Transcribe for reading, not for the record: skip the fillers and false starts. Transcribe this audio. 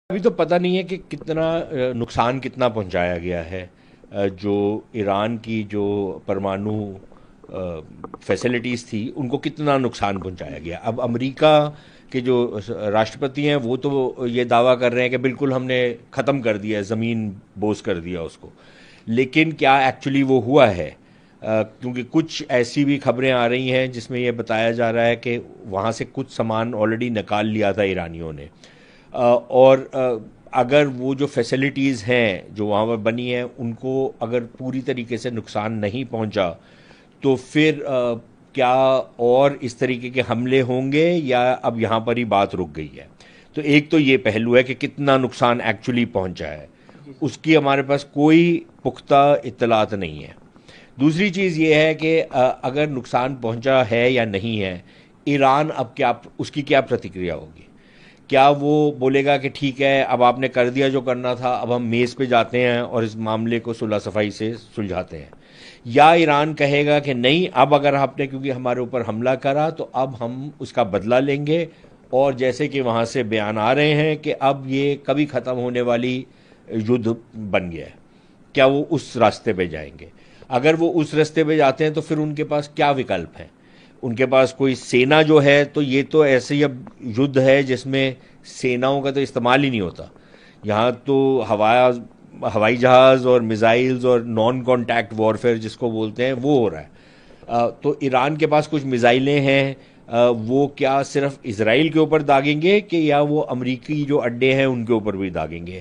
अभी तो पता नहीं है कि कितना नुकसान कितना पहुंचाया गया है। जो ईरान की जो परमाणु फैसिलिटीज़ थी उनको कितना नुकसान पहुंचाया गया। अब अमेरिका के जो राष्ट्रपति हैं वो तो ये दावा कर रहे हैं कि बिल्कुल हमने ख़त्म कर दिया, ज़मीन बोझ कर दिया उसको। लेकिन क्या एक्चुअली वो हुआ है? क्योंकि कुछ ऐसी भी खबरें आ रही हैं जिसमें यह बताया जा रहा है कि वहाँ से कुछ सामान ऑलरेडी निकाल लिया था ईरानियों ने। और अगर वो जो फैसिलिटीज़ हैं जो वहाँ पर बनी हैं उनको अगर पूरी तरीके से नुकसान नहीं पहुँचा तो फिर क्या और इस तरीके के हमले होंगे या अब यहाँ पर ही बात रुक गई है? तो एक तो ये पहलू है कि कितना नुकसान एक्चुअली पहुँचा है, उसकी हमारे पास कोई पुख्ता इत्तलात नहीं है। दूसरी चीज़ ये है कि अगर नुकसान पहुँचा है या नहीं है, ईरान अब क्या, उसकी क्या प्रतिक्रिया होगी? क्या वो बोलेगा कि ठीक है अब आपने कर दिया जो करना था, अब हम मेज़ पे जाते हैं और इस मामले को सुलह सफाई से सुलझाते हैं? या ईरान कहेगा कि नहीं, अब अगर आपने क्योंकि हमारे ऊपर हमला करा तो अब हम उसका बदला लेंगे, और जैसे कि वहाँ से बयान आ रहे हैं कि अब ये कभी ख़त्म होने वाली युद्ध बन गया है, क्या वो उस रास्ते पे जाएंगे? अगर वो उस रास्ते पे जाते हैं तो फिर उनके पास क्या विकल्प है? उनके पास कोई सेना जो है, तो ये तो ऐसे ही अब युद्ध है जिसमें सेनाओं का तो इस्तेमाल ही नहीं होता। यहाँ तो हवाई जहाज़ और मिसाइल्स और नॉन कॉन्टैक्ट वॉरफेयर जिसको बोलते हैं वो हो रहा है। तो ईरान के पास कुछ मिसाइलें हैं, वो क्या सिर्फ इसराइल के ऊपर दागेंगे कि या वो अमरीकी जो अड्डे हैं उनके ऊपर भी दागेंगे?